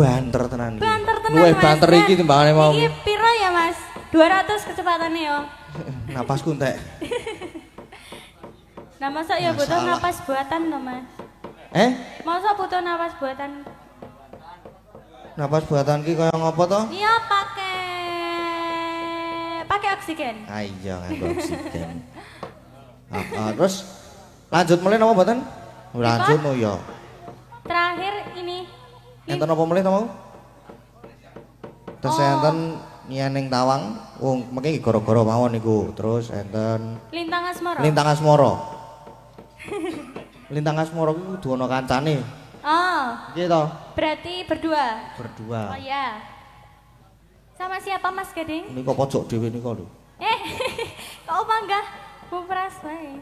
banter tenan iki. Banter tenan. Luwih banter iki timbangane mau. Iki piro ya, Mas? 200 kecepatannya yo. Napasku entek. Nah, masa ya butuh napas buatan toh, Mas? Masa butuh napas buatan? Napas buatan ki kaya ngopo to? Iya, pakai oksigen. Ah iya, nganggo oksigen. Terus lanjut mulai napa mboten? Lanjut no ya. Terakhir ini. Enten apa mulai to mau? Terus enten nyeneng tawang, wong mengki gara-gara mawon niku. Terus enten Lintang Asmara. Lintang Asmara. Lintang Asmara ku kudu ana kancane. Oh. Nggih to? Berarti berdua. Berdua. Oh iya. Sama siapa Mas Gading? Nika pojok dhewe nika lho. Kok panggah Bu Pras wae.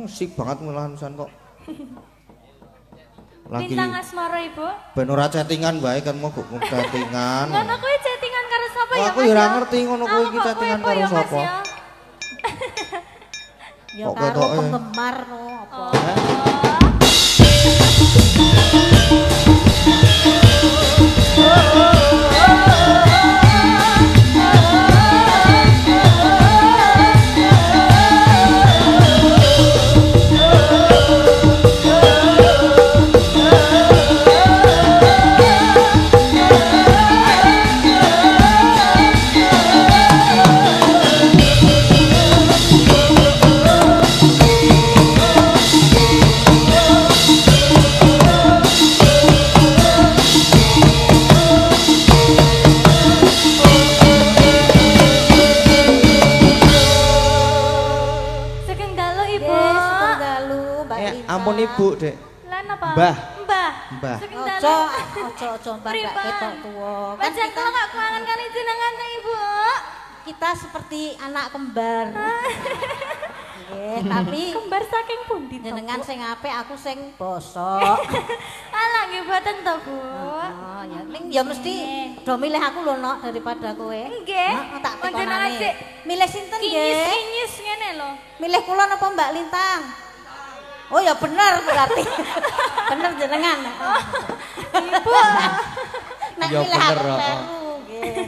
Sik banget melahan kok. Lagi Lintang Asmara Ibu. Ben ora chattingan wae kan mau chattingan. Ngono kuwi chattingan karo sapa ya Mas? Aku ya ora ngerti ngono kuwi iki chattingan karo sapa. Ya karo penggemar no apa. Ampun Ibu, Dek. Lan apa? Mbah. Mbah. Ojo mbak gak ketok tuwa. Kan kita gak kangen kali jenengan Ibu. Kita seperti anak kembar. Nggih, tapi kembar saking pundi to? Jenengan sing apik, aku sing bosok. Alah nggih boten to, Bu. Oh, ya ning ya mesti do milih aku lho nok daripada kowe. Nggih. Tak tekonane. Milih sinten nggih? Kinyis ngene lho. Milih kula napa Mbak Lintang? Oh ya bener berarti. Bener jenengan. Ibu. Nek milih aku kleru nggih.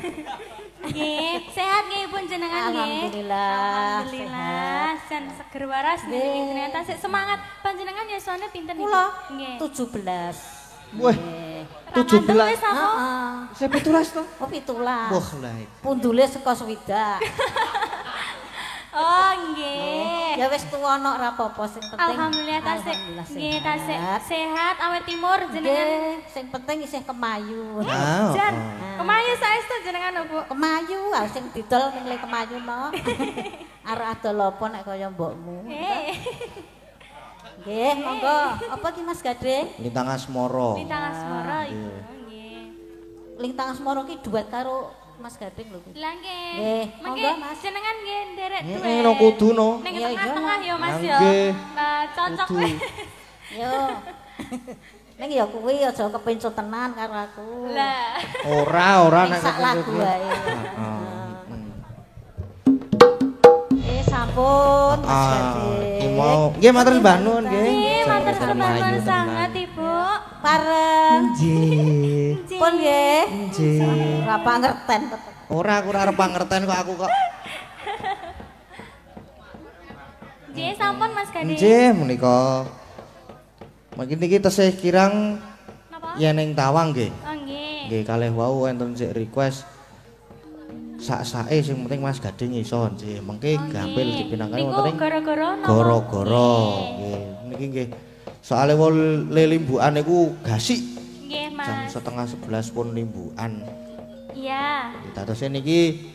Nggih, sehat nggih pun jenengan nggih. Alhamdulillah. Alhamdulillah, sen seger waras nggih. Ternyata sik semangat panjenengan ya soalnya pinten iki? Kula nggih. 17. Wah. 17. Heeh. Saya 17 to. Oh 17. Wah lah. Pundule saka swidak. Oh nggih. Ya wis tuwa nok ora apa-apa sing penting. Alhamdulillah tasik. Nggih tasik sehat awet timur jenengan. Sing penting isih kemayu. Jan, kemayu saestu jenengan lho Bu. Kemayu sing didol ning kemayu nok. Arep adol apa nek kaya mbokmu. Nggih, monggo. Apa ki Mas Gading? Lintang Asmara. Lintang Asmara Ibu. Nggih. Lintang Asmara ki duet karo Mas Gading lho. Lah nggih. Nggih, monggo Mas jenengan nggih nderek duwe. No kudu no. Ning tengah-tengah ya Mas ya. Nah, cocok wis. Yo. Ning ya kuwi aja kepencut tenan karo aku. Lah. Ora nek sak lagu wae. Sampun Mas Gading. Mau nggih matur Mbah Nun nggih. Nggih, matur nuwun sangat Ibu. Pareng. Nggih. Pun nggih. Nggih. Ora pangerten tetep. Ora aku ora arep pangerten kok aku kok. Nggih, sampun Mas Gading. Nggih menika. Mungkin niki tesih kirang yeneng tawang nggih. Oh nggih. Nggih kalih wau enten sik request sak-sake sing penting Mas Gading iso nggih. Mengke gampil dipinangkani wonten ing gara-gara nggih. Niki nggih. Soale wol limbukan niku gasik. Nggih, Mas. Jam setengah 11 pun limbukan. Iya. Dadose niki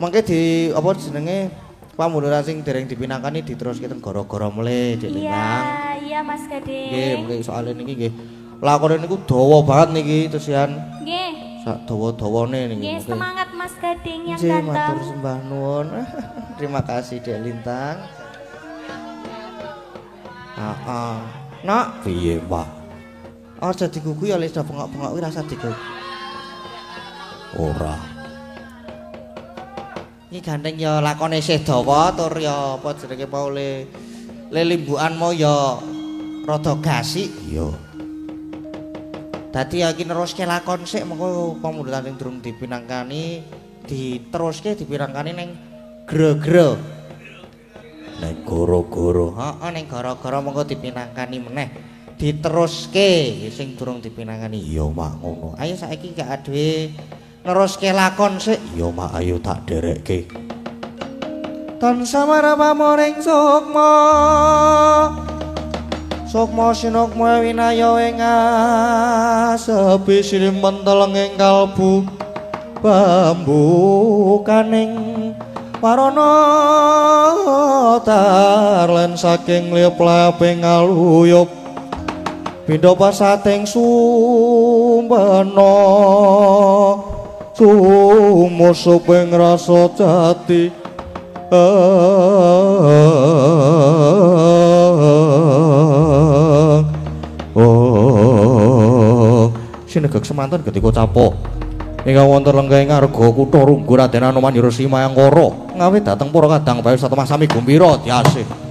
mengke di apa jenenge pamunduran sing dereng dipinangkani diteruske ten gara-gara mle Dik Lintang. Iya Mas Gading. Nggih, mengke soalé niki nggih. Lakone niku dawa banget niki tesian. Nggih. Sak dawa-dawane niki. Nggih, semangat Mas Gading yang ganteng. ganteng. Matur sembah nuwun. Terima kasih Dik Lintang. Nak, piye, Pak? Aja digugu ya lek bengok-bengok kuwi rasa digugu. Ora. Iki ganteng ya lakone isih dawa tur ya apa jenenge mau le limbukan mau ya rada gasik. Iya. Dadi iki neruske lakon sik mengko pamundhutan sing durung dipinangkani diteruske dipinangkani ning gre-gre. Ning goro-goro. Heeh ning gara-gara mengko dipinangkani meneh. Diteruske sing durung dipinangkani. Ya mak ngono. Ayo saiki gak adewe neruske lakon sik. Ya mak ayo tak derekke. Tansah marapa-moring sukma. Sukma sinukma winaya ing asepi sirim menteleng ing kalbu bambu kaning warana tarlen saking liep-leping aluyup pindha pasating sumbana sumusuping rasa jati sinegek semanten ketika capok ingkang wonten lenggahing arga kutha Runggu Raden Anoman Hirsi Mayangkara ngawit dhateng para kadang bae satema sami gumbira diasih.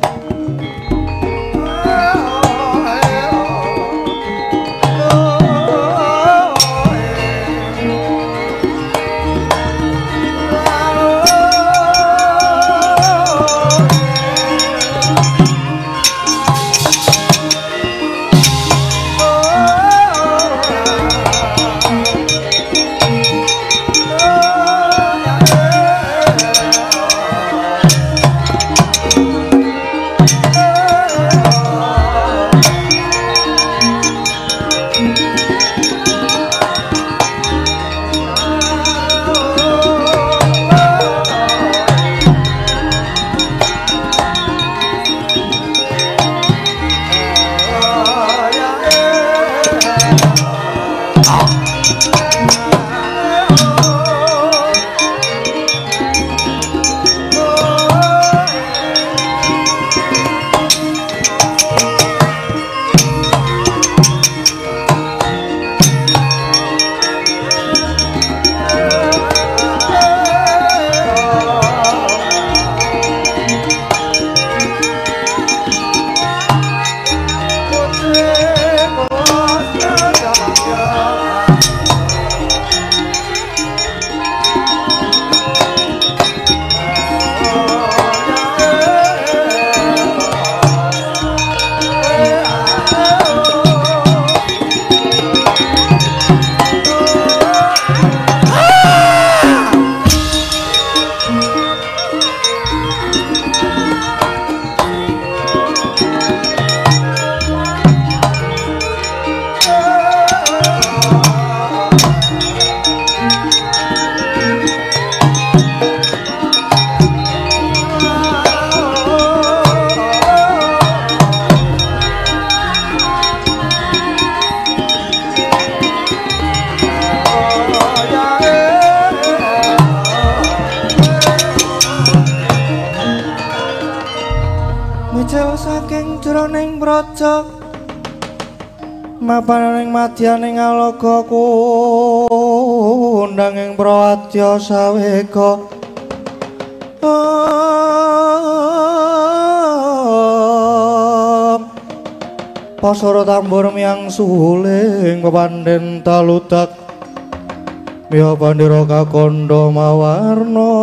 Mapaning madyaning alaga kundang ing prawadya sawega pasara tambur miyang suling pepandhen taludak miya pandira kakandha mawarna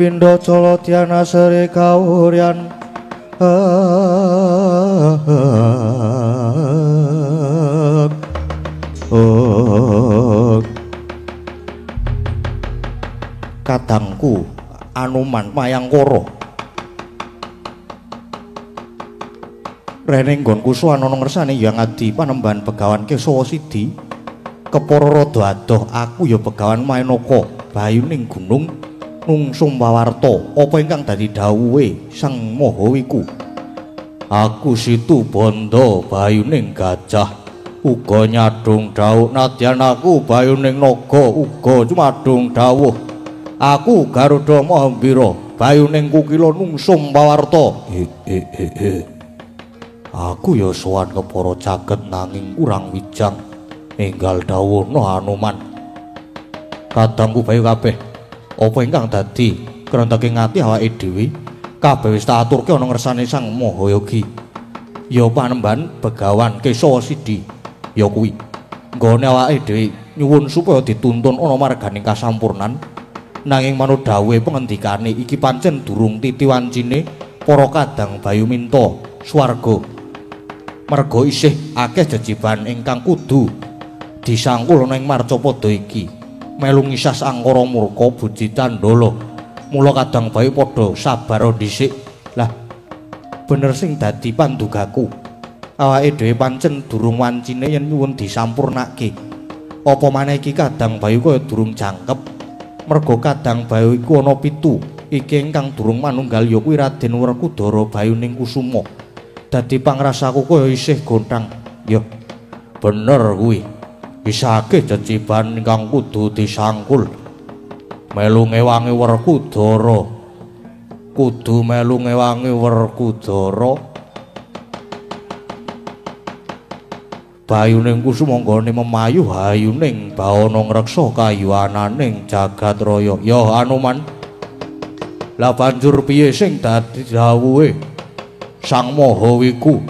pindha cala diana seri kawuryan kadangku Anoman Mayangkara rene nggonku suwana ngersane yang adi panembahan Begawan Kesawa Sidi kepara rada adoh aku ya Begawan Mainaka bayuning gunung nungsum pawarta apa ingkang dadi dawuhe Sang Maha Wiku aku Situ Banda bayuning gajah uga nyadung dawuh nadyan aku bayuning naga uga cumadung dawuh aku Garuda Mahambira bayuning kukila nungsum pawarta aku ya sowan kepara jagat nanging kurang wijang enggal dawuhna Anoman kadangku bayu kabeh apa ingkang dadi krontaking ati awake dhewe kabeh wis tak aturke ana ngersane Sang Mahayogi. Ya panembahan Begawan Kesawa Sidi ya kuwi. Nggone awake dhewe nyuwun supaya dituntun ana marganing kasampurnan. Nanging manut dawuhe pengendikane iki pancen durung titiwancine para kadang Bayu Minta swarga. Merga isih akeh jejiban ingkang kudu disangkul ana ing marcapada iki. Melu ngisas angkara murka buji candala. Mula kadang Bayu padha sabar dhisik. Lah bener sing dadi pandugaku. Awake dhewe pancen durung wancine yen nyuwun disampurnake. Apa maneh iki kadang Bayu kaya durung jangkep. Merga kadang Bayu iku ana 7. Iki ingkang durung manunggal ya kuwi Raden Werkudara Bayuning Kusuma. Dadi pangrasaku kaya isih gontang. Ya bener kuwi. Isake jeciban ingkang kudu disangkul. Melu ngewangi Werkudara. Kudu melu ngewangi Werkudara. Bayuning Kusuma nggone memayu hayuning bawana ngreksa kayuananing jagat raya. Ya Hanuman. Lah banjur piye sing dadi dawuhe Sang Mahawiku?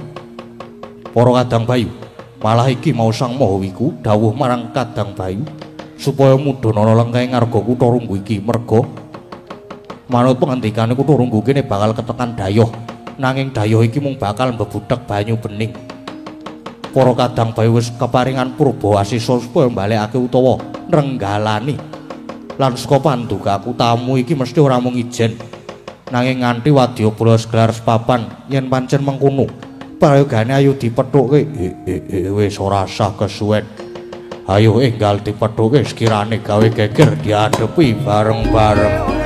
Para kadang Bayu, malah iki mau Sang Mahawiku dawuh marang kadang Bayu supaya mudhun ana lengkahe ngarga Kutha Runggu iki. Merga manut pengendikane Kutha Runggu kene bakal ketekan dayoh, nanging dayoh iki mung bakal mbebudhek banyu bening. Para kadang Bayu wis keparingan purba asisa supaya mbalekake utawa nrenggalani. Lan saka pandugaku tamu iki mesti ora mung ijen, nanging nganti wadyabala segelar sepapan. Yen pancen mengkono prayogane ayo dipethuke. Wis ora sah kesuwen. Ayo enggal dipethuke sekirane gawe geger diadepi bareng-bareng.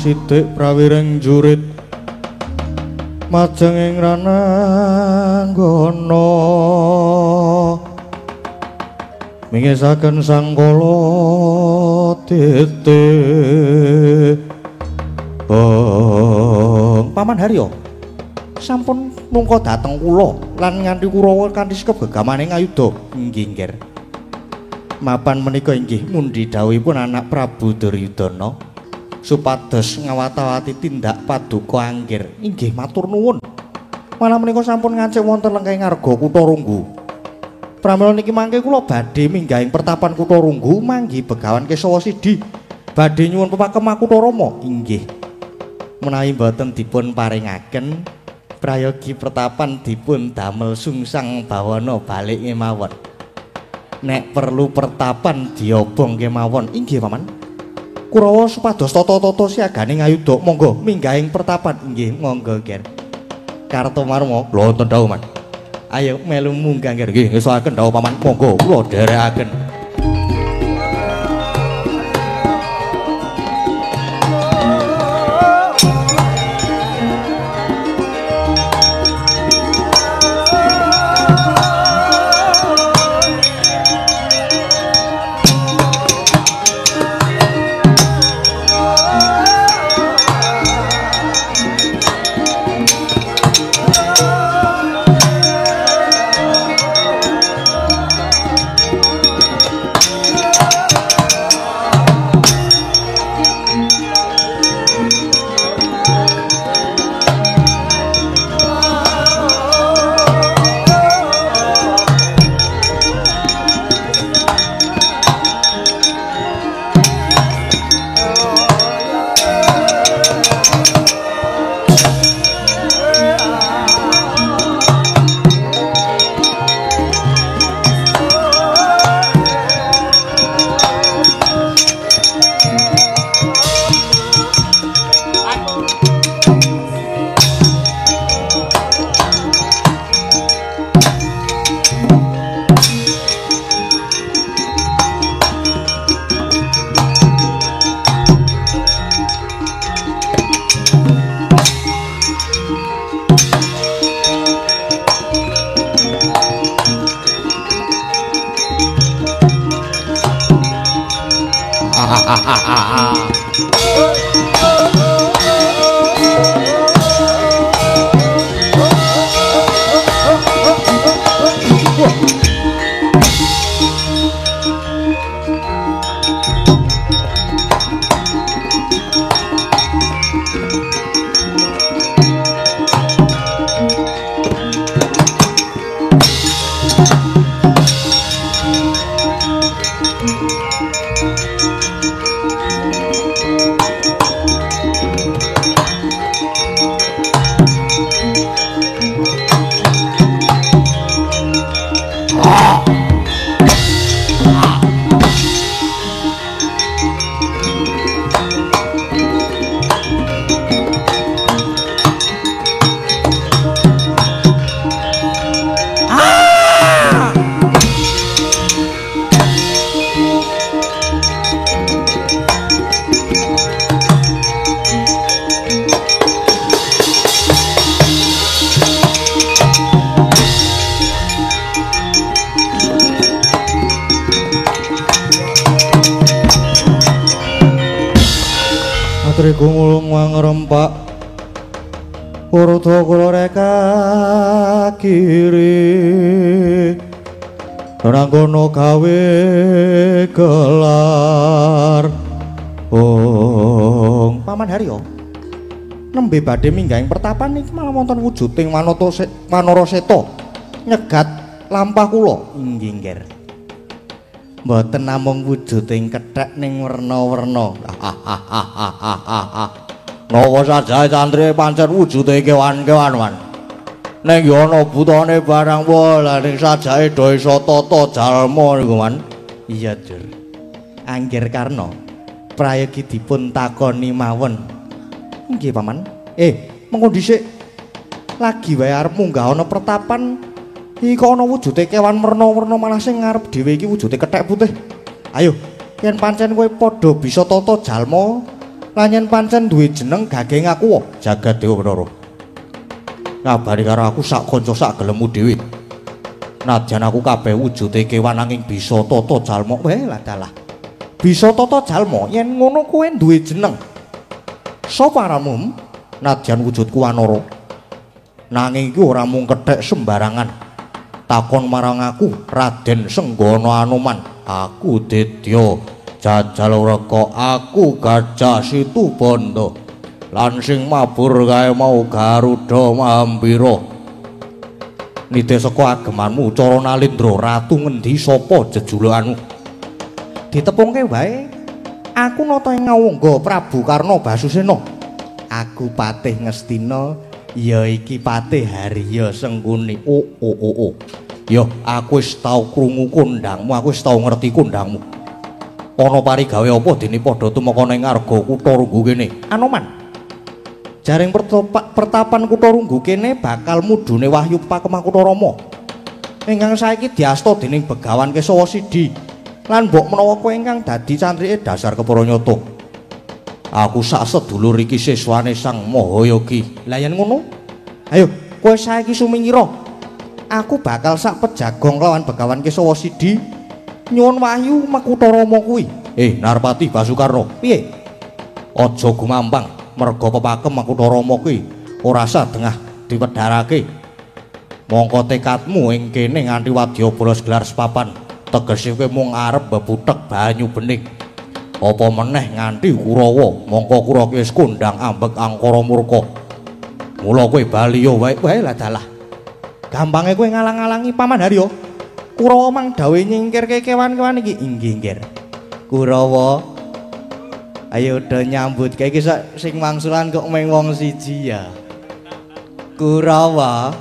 Sidik prawireng jurit majeng ing rananggana mingisaken sangkala titih. Paman Harya sampun mungka dhateng kula lan nganti Kurawa kanthi sikep gegamaning ayuda. Inggih, Nggih. Mapan menika inggih mundi dawuhipun anak Prabu Duryudana supados ngawat-awati tindak paduka anggir. Inggih matur nuwun. Malah menika sampun ngancik wonten lengkahing ngarga Kutha Runggu. Pramila niki mangke kula badhe minggahing pertapan Kutha Runggu manggi Begawan Kesawa Sidi badhe nyuwun pepakem Kutha Rama. Inggih. Menawi boten dipun paringaken prayogi pertapan dipun damel sungsang bawana balik mawon. nek perlu pertapan diobong kemawon. Inggih paman. Kurawa supados tata-tata siagane ngayuda monggo minggahing pertapan. Inggih monggo Ger. Kartomarma kula wonten dawuh man. Ayo melu munggah Ger. Nggih ngesoaken dawuh paman monggo kula dherekaken. Triku ngulung wangrempak urudha kula reka kiri nanggono gawe gelar Paman Haryo nembe badhe minggahing pertapan iki malah wonten wujuding Wanara Seta nyegat lampah kula. Inggih Nger. Mboten namung wujuding kethek ning werna-werna. Nawa sajahe candre pancen wujude kewan-kewan wan. Ning ya ana butane barang wala ning sajahe desa tata jalma niku wan. Iya, Dur. Angger Karna prayogi dipun takoni mawon. Nggih, Paman. Mengko dhisik lagi wae arep munggah ana pertapan iki kok ana wujude kewan werna-werna malah sing ngarep dhewe iki wujude kethek putih. Ayo, yen pancen kowe padha bisa tata jalma lan yen pancen duwe jeneng gageng aku jagat Dewa Batara. Ngabari karo aku sak kanca sak gelemu dhewe. Nadyan aku kabeh wujude kewan nanging bisa tata jalma. Ladalah. Bisa tata jalma yen ngono kowe duwe jeneng. Sapa aramu? Nadyan wujudku Wanara. Nanging iki ora mung kethek sembarangan. Takon marang aku Raden Senggana Anoman. Aku Dedya Jajalureka, aku Gajah Situbanda. Lan sing mabur kae mau Garuda Mahambira. Nite saka agemanmu cara Nalindra ratu ngendi sapa jejulukanmu? Ditepungke wae. Aku nata ing ngawangga Prabu Karna Basusena. Aku Patih Ngastina, ya iki Patih Harya Sengkuni. Yo, aku wis tau krungu kondangmu, aku wis tau ngerti kondangmu. Ana parigawe apa dene padha tumeka ning Arga Kutarunggu kene? Anoman. Jaring pertapan Kutarunggu kene bakal mudune Wahyu Pakem Kutarama. Ingkang saiki diasta dening Begawan Kesawa Sidi. Lan mbok menawa kowe ingkang dadi cantrike Dasar Keparanyata. Aku sak sedulur iki siswane Sang Mahayogi. Lah yen ngono, ayo kowe saiki sumingira. Aku bakal sak pejagong lawan Begawan Kesawa Sidi nyuwun wahyu Makutarama kuwi. Narpati Basukarna, piye? Aja gumampang merga pepakem Makutarama kuwi ora sadengah diwedharake. Mongko tekadmu ing kene nganti wadyabala gelar sepapan, tegese kowe mung arep bebutek banyu bening. Apa meneh nganti Kurawa, mongko Kurawa wis kondang ambek angkara murka. Mula kowe bali yo wae lah dalah. Gampange kowe ngalang-alangi Paman Harya. Kurawa mang dawuh nyingkirke kewan-kewan iki. Inggih, nggih. Kurawa, ayo do nyambut kae iki sing wangsulan kok mung wong siji ya. Kurawa,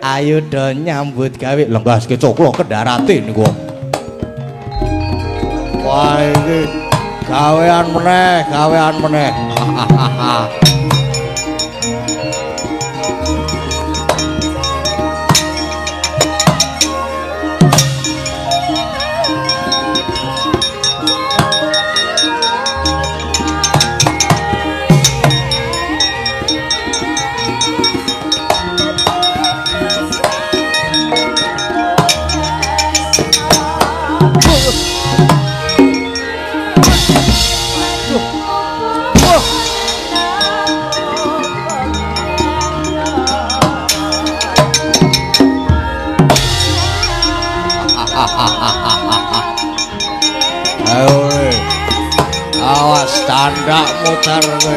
ayo do nyambut gawe lenggaske coklo kendarate niku. Wah iki gawean meneh. Awas tanda muter kowe.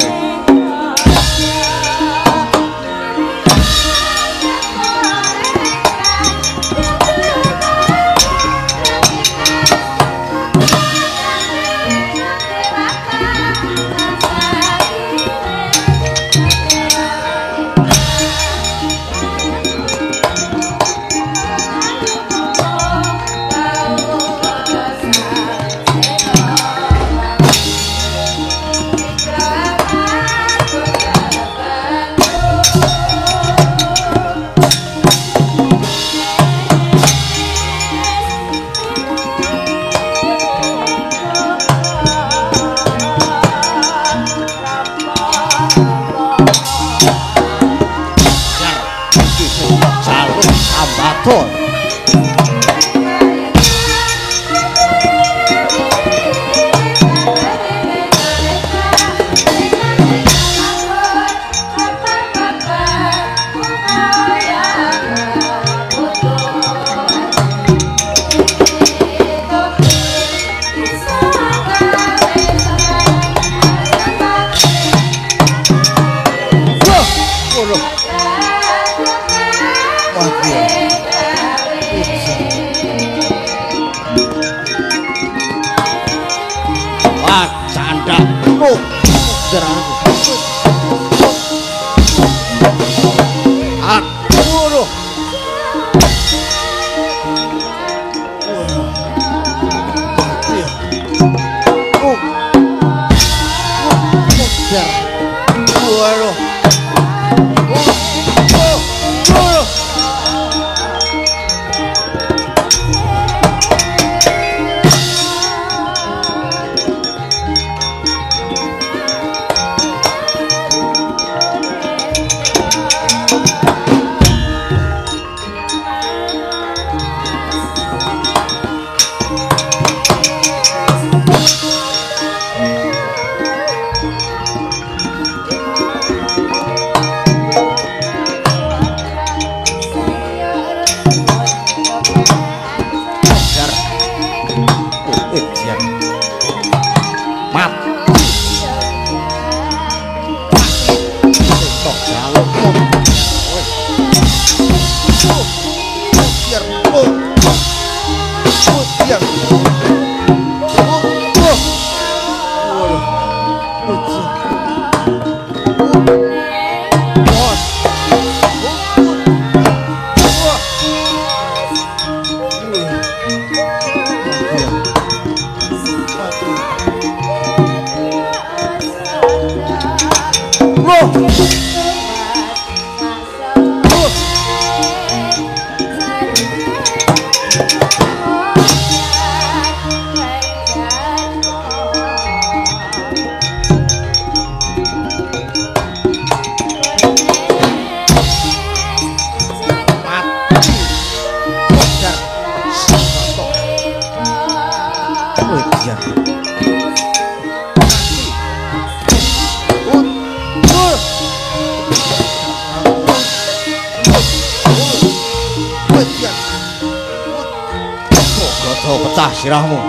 pecah sirahmu.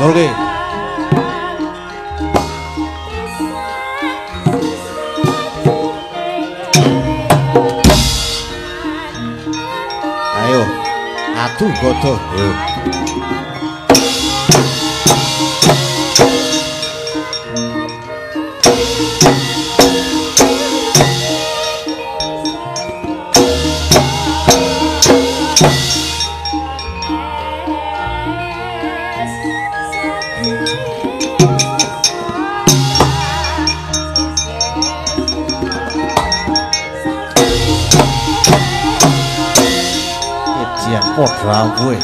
Jorge. Ayo, adu godo. Podra gue.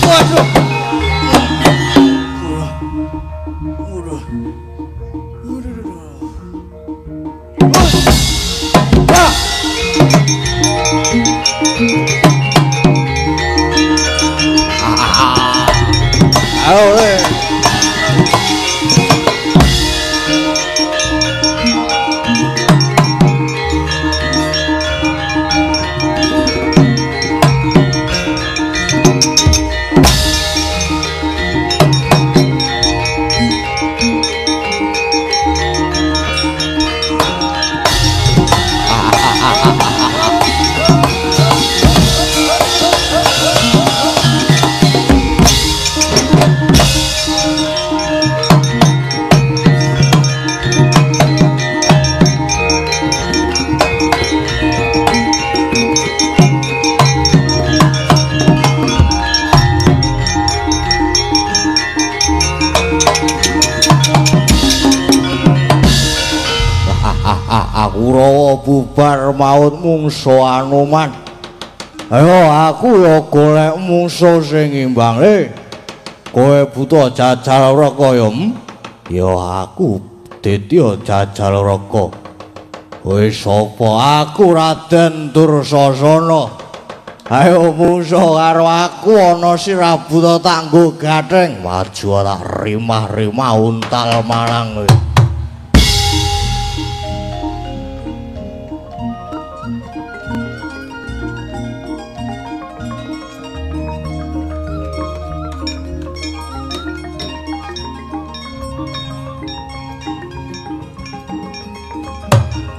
Waduh. Kurawa bubar maut mungso Anoman. Ayo aku ya golek mungso sing imbang. Kowe buta jajal raka ya? Ya aku Ditya Jajal Raka. Kowe sapa? Aku Raden Dursasana. Ayo mungso karo aku ana sirah buta tanggo gatheng. Maju tak rimah-rimah untal malang kowe.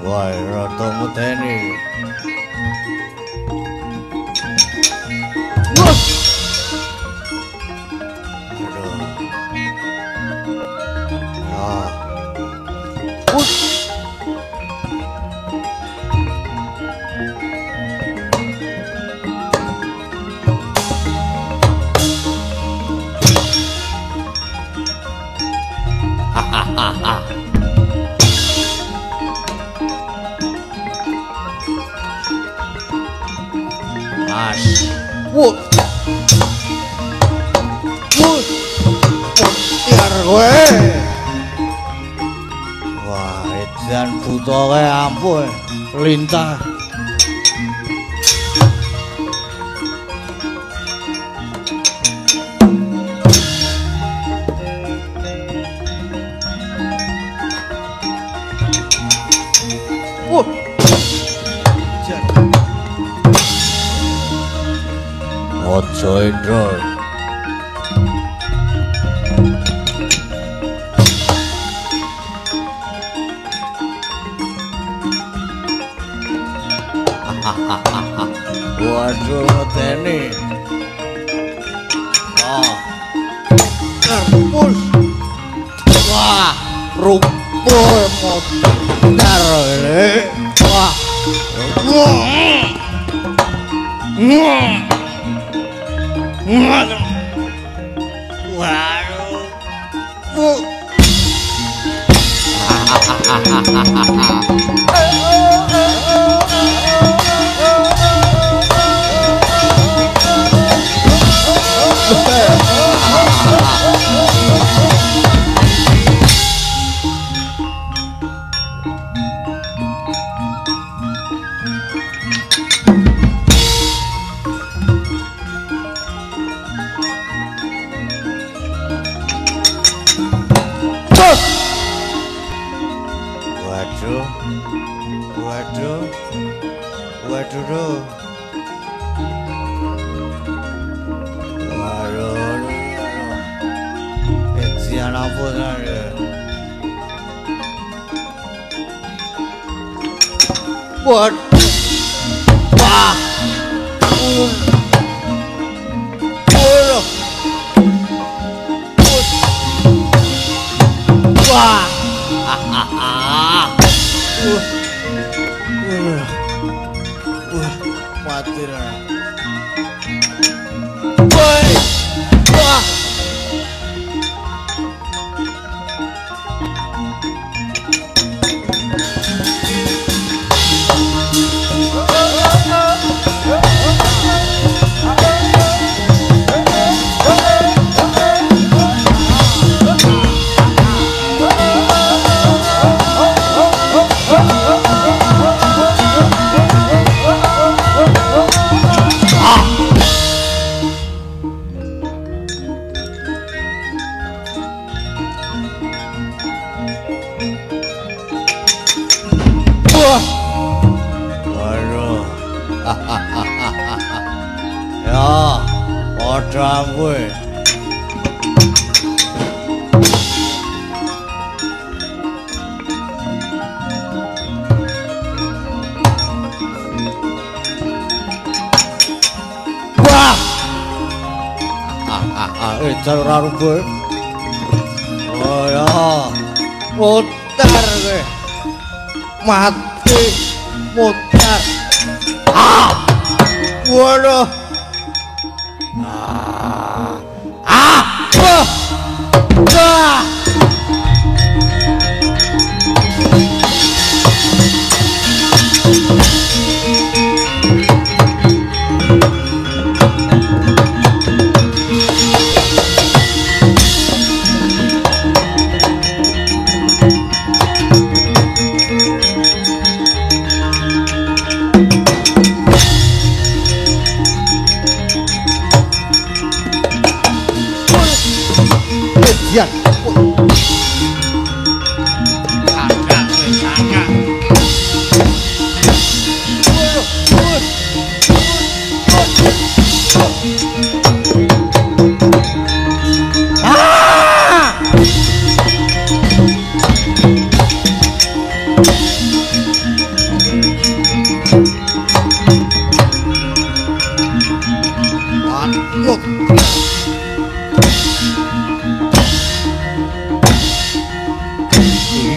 Wah, rada medeni. Wah, edan buta kae ampun, lintah. Ojo Indra. Waduh ngedeni. Oh. Terpus. Wah, rumpul modar ini. Wah. Waduh. Waduh. Ejian apa tadi? Waduh. Wah. Wah. Mati lah. Woi. Wah. Waduh. Ya, padha kowe. Wah. Jar ora rubuh. Oh ya. Mutar kowe. Mati mutar. Ah. Waduh. Wah. Ya.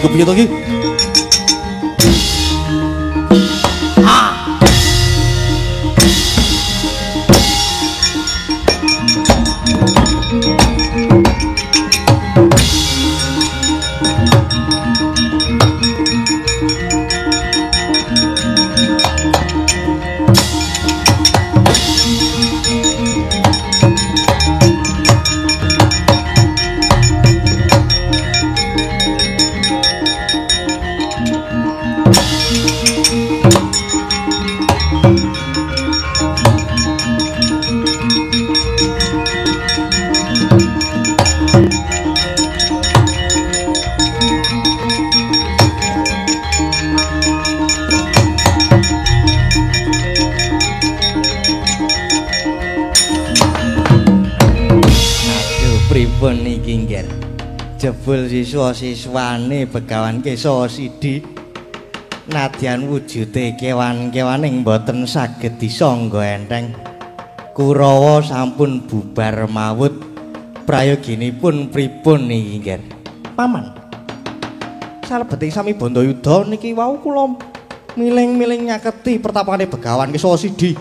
Kepiye to iki? Pripun niki nggih? Jebul siswa-siswane Begawan Kesa Sidi Nadyan wujude kewan-kewaning boten saged disangga enteng. Kurawa sampun bubar mawut. Prayoginipun pripun niki, Nger? Paman. Salebeting sami Bandayuda niki wau kula miling-miling nyaketi pertapane Begawan Kesawasidi.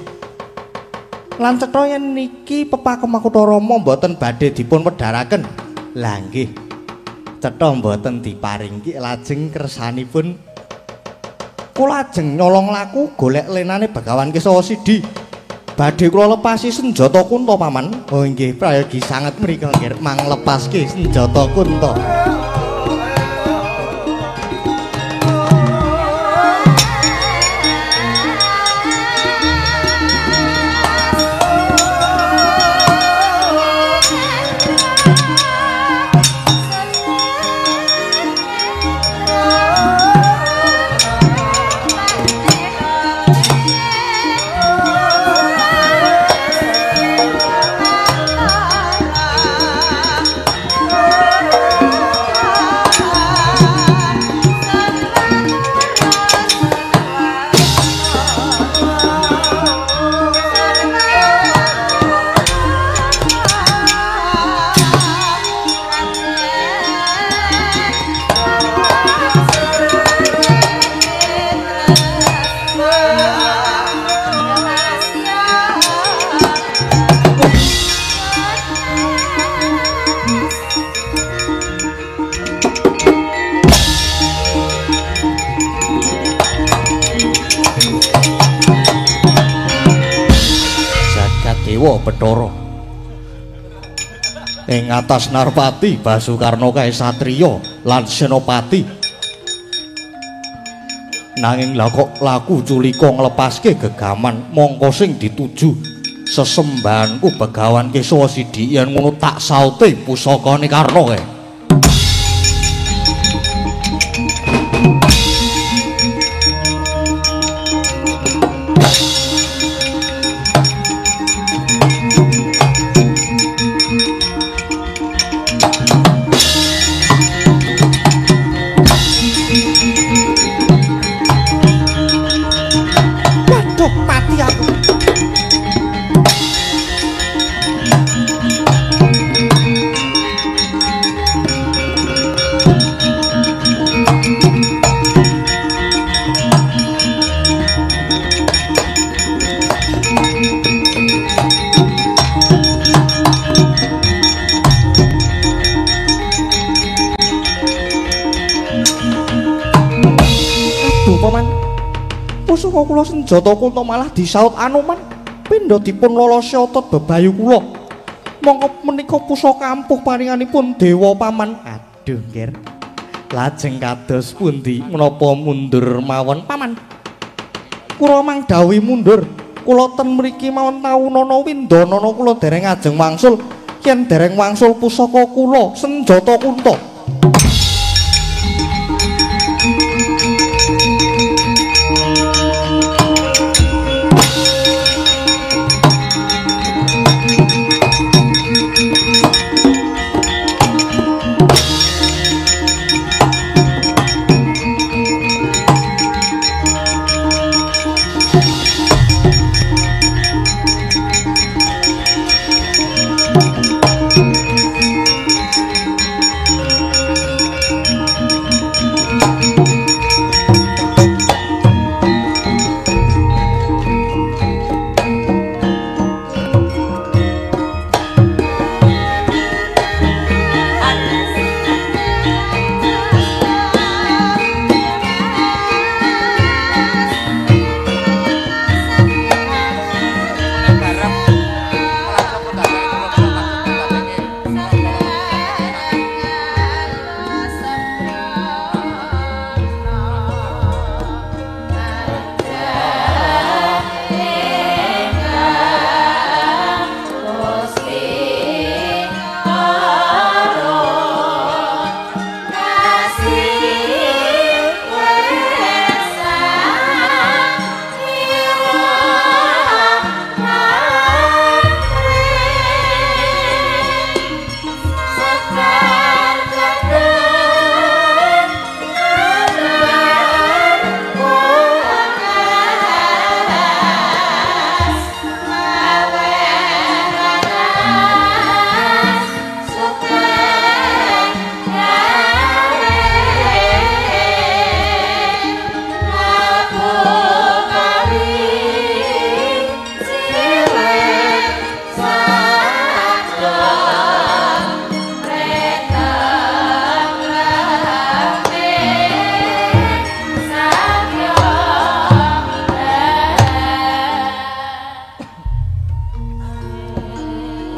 Lan cetha yen niki pepakem Makutha Rama mboten badhe dipun wedharaken. Lah nggih. Cetha mboten diparingki lajeng kersanipun kula ajeng nyolong laku golek lenane Begawan Kesawasidi. Badhe kula lepasi senjata Kunta paman. Oh nggih prayogi sanget mriku nggih mang lepaske senjata Kunta. Dewa Bathara ing atas Narpati Basukarna kae satriya lan senopati nanging kok laku culika nglepaske gegaman mongko sing dituju sesembahanku Begawan Kesawasidi yen ngono tak saute pusakane Karna kae. Pusaka kula senjata Kunta malah disaut Anoman pindha dipun lolosi otot bebayu kula. Mongko menika pusaka ampuh paringanipun dewa paman. Aduh, Nger. Lajeng kados pundi menapa mundur mawon paman? Kula mang dawuhi mundur. Kula ten mriki mawon taunana windanana kula dereng ajeng wangsul. Yen dereng wangsul pusaka kula senjata Kunta.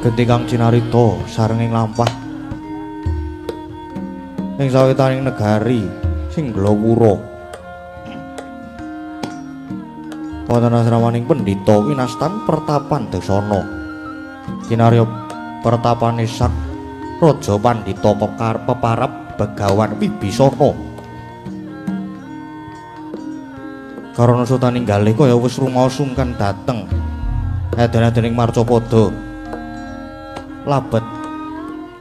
Genti kang cinarita sarenging lampah ing sawetaning negari sing glawura wonten asramaning pendhita winastan Pertapan Dasana kinarya pertapane sak raja pandhita peparap Begawan Wibisana karana sutaning galih kaya wis rumaos sungkan dateng eden-edening Marcapada labet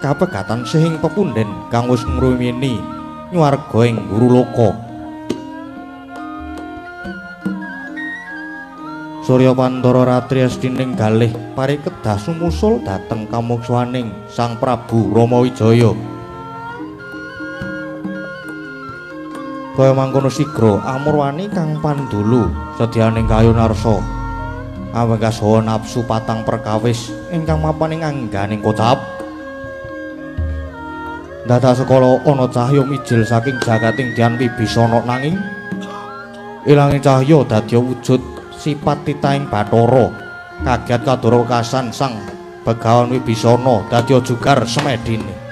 kapegatan sing pepunden kang wis ngruwini nyuwarga ing Guruloka Surya Pandara Ratri Astining galih parikedah sumusul dhateng kamuksaning Sang Prabu Ramawijaya kaya mangkono sigra Amurwani kang pandulu sedyaning kayunarsa awegas hawa nafsu patang perkawis ingkang mapan ing angganing kocap dadah sekala ana cahya mijil saking jagating Dyan Wibisana nanging ilanging cahya dadi wujud sipat titaing Bathara kaget kadura wekasan Sang Begawan Wibisana dadi jugar semedine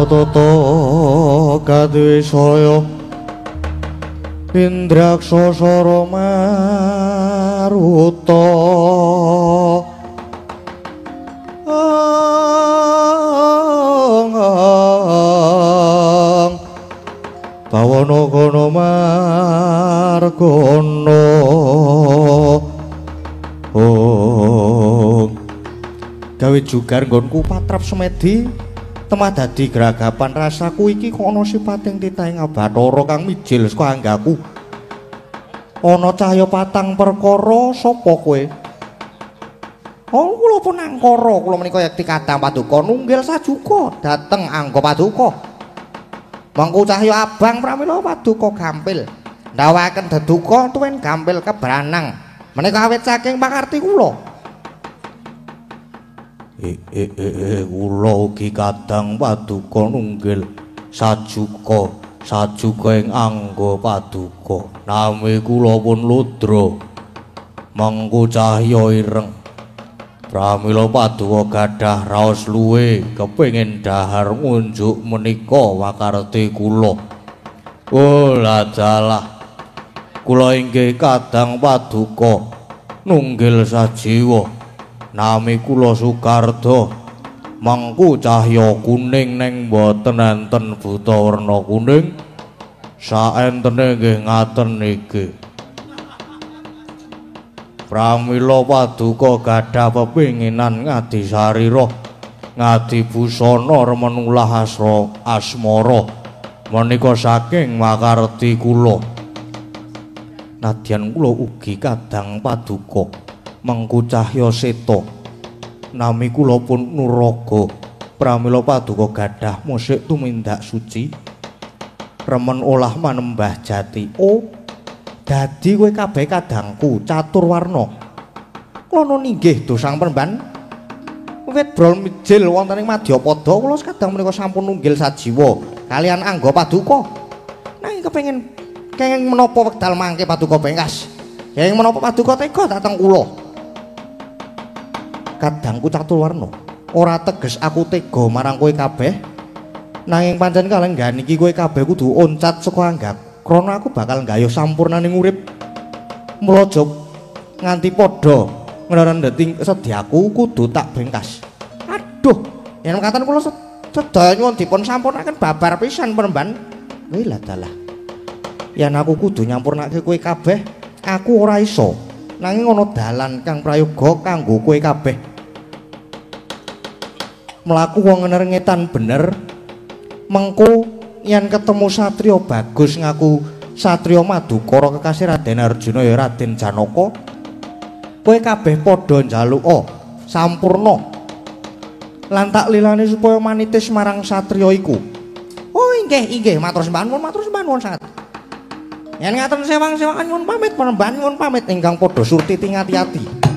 Toto kadwisaya Indraksasara Maruta Bawana kono margana gawe jugar nggonku patrap semedi temah dadi gragapan rasaku iki kok ana sipating titaing Bathara kang mijil saka anggaku ana cahya patang perkara sapa kowe kula pun angkara kula menika yekti kadang paduka nunggil sajuka dhateng angga paduka mangko cahya abang pramila paduka gampil ndawaken deduka tuwin gampil kebranang menika awit saking pakarti kula kula ugi kadang paduka nunggil sajuka ing angga paduka nami kula pun Ludra mangko cahya ireng pramila paduka gadah raos luwe kepengin dahar ngunjuk menika wakarti kula dalah kula inggih kadang paduka nunggil sajiwa nami kula Sukarda mangku cahya kuning neng boten enten buta werna kuning saentene nggih ngaten niki pramila paduka gadah pepinginan ngadi sarira ngadi busana remen ulah asmara menika saking makarti kula nadyan kula ugi kadang paduka mengku cahya seta nami kula pun Nuraga Pramila paduka gadah musik tumindak suci. Remen olah manembah jati. Oh, dadi kowe kabeh kadangku caturwarna. Kula ninggih dosang peremban. Wit brol mijil wonten ing Madyapada kula kadang menika sampun nunggil sajiwa kalian angga paduka. Nanging kenging menapa wekdal mangke paduka bengkas. Kenging menapa paduka tega dateng kula. Kadangku caturwarna. Ora teges aku tega marang kowe kabeh. Nanging pancen kalenggan iki kowe kabeh kudu oncat saka anggak. Krana aku bakal nggayuh sampurnaning urip. Mula aja nganti padha ngrendheting sedyaku kudu tak bengkas. Aduh, yen mekaten kula sedaya nyuwun dipun sampurnaken babar pisan peremban. Wih lah dalah. Yen aku kudu nyampurnake kowe kabeh, aku ora iso. Nanging ana dalan kang prayoga kanggo kowe kabeh. Mlaku wong ngerengetan bener. Mengko yen ketemu satriya bagus ngaku satriya Madukara kekasih Raden Arjuna ya Raden Janaka. Kowe kabeh padha njaluka sampurna. Lan tak lilane supaya manitis marang satriya iku. Oh inggih, matur sembah nuwun sanget. Yen ngaten sewang-sewangan nyuwun pamit penemban nyuwun pamit ingkang padha surti ati-ati.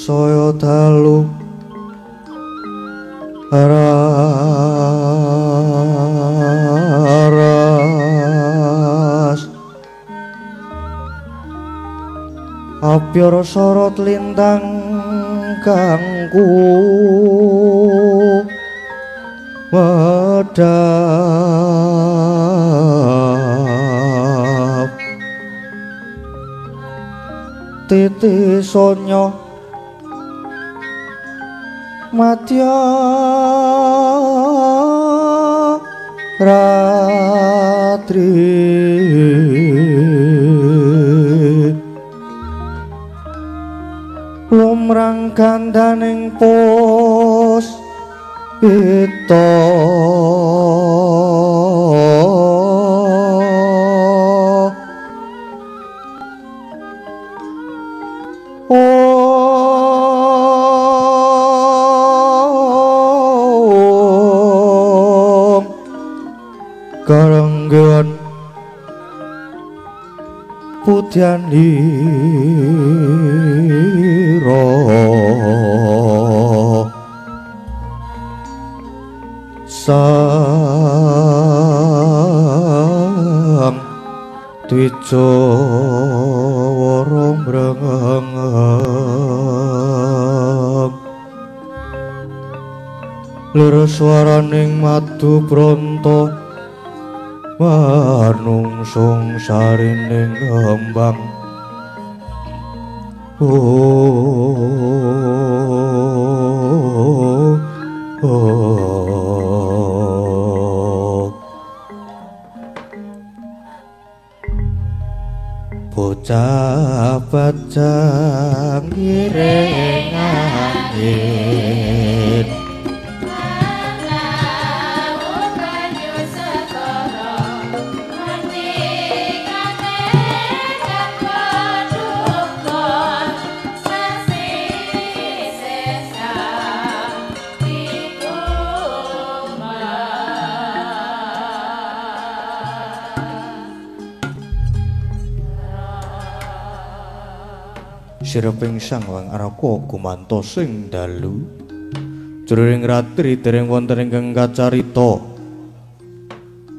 saya dalu aras apyara sorot lintang kangku medhap titi sonya madya ratri lumrang gandaning pos pita karanggan putyanira sang Twijawara mrengeng lir swaraning madu branta manungsung sarining kembang bocah bajang ireng angin sireping sang wang araka gumanto sing dalu jroning ratri dereng wonten ingkang kacarita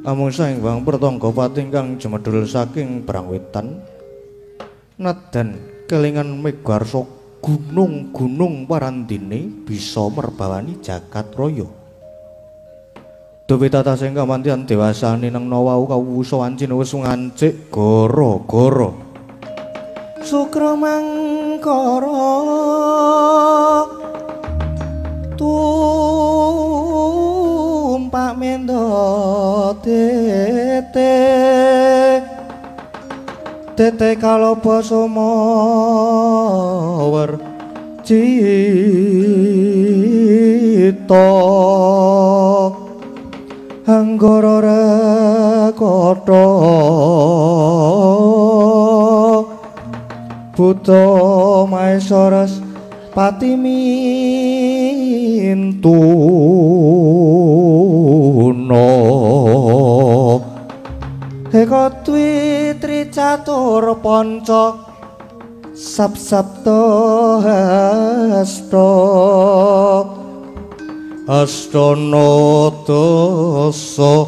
amung saing wang pertangga patingkang jemedhul saking brangwetan nadan kelingan megarsa gunung-gunung parandene bisa merbawani jagat raya Dewi tata sing kamantian dewasane nang nawau kawusa wancina wis ngancik gara-gara Sukra mangkara tumpak mendo tete kaloba sumawer cita anggara rekata Buta Maesaras pati mintuna Eka Dwi Tricatur Panca Sab-sabta hasta Astana dasa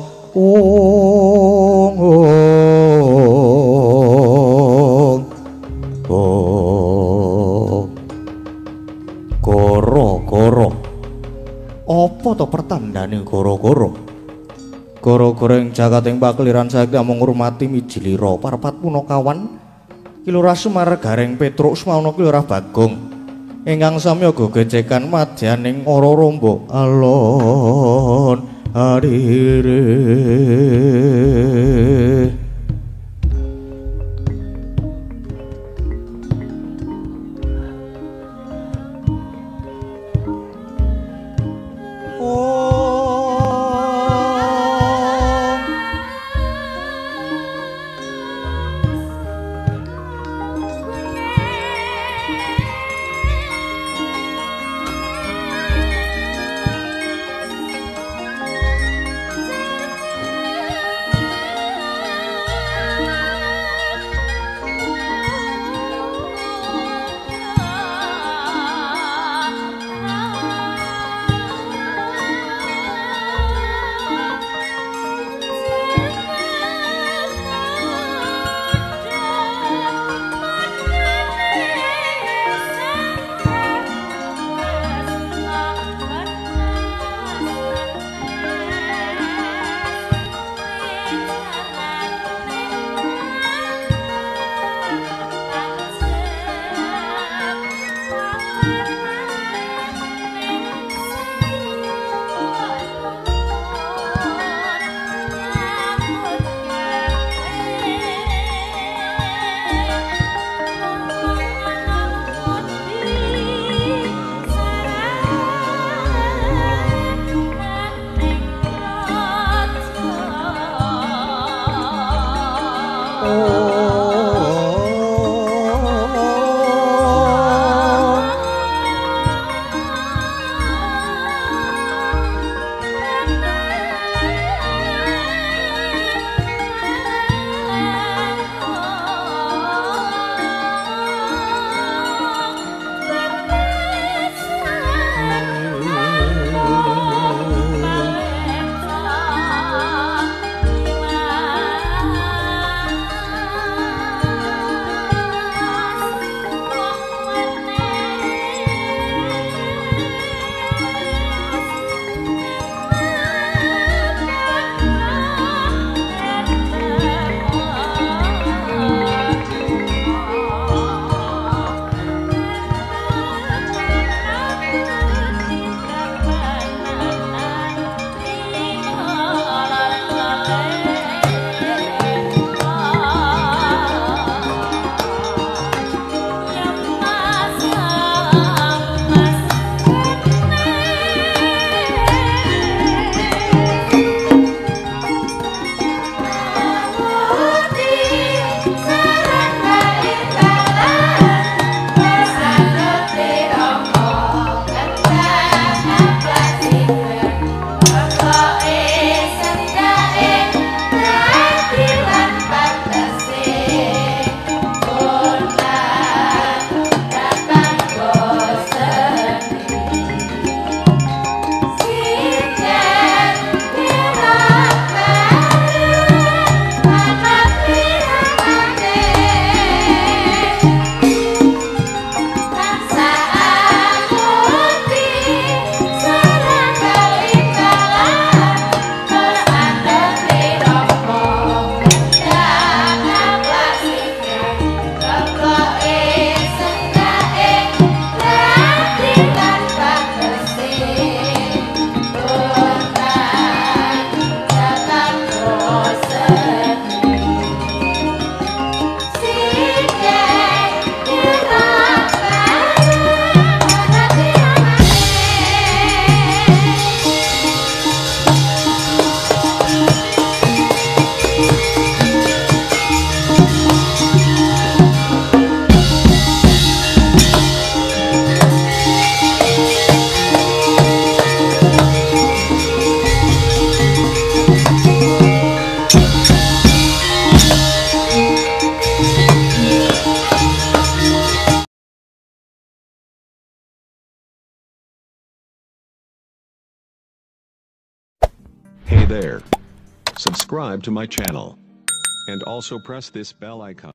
Goro-goro apa to pertandane goro-goro Goro-goro ing jagating pakliran saiki amung ngurmati mijilira parapat punakawan Kilurah Sumargareng Petruk Smawana Kilurah Bagong ingkang samya gegecekan madyaning ora romba alon arire Hey there. Subscribe to my channel. And also press this bell icon.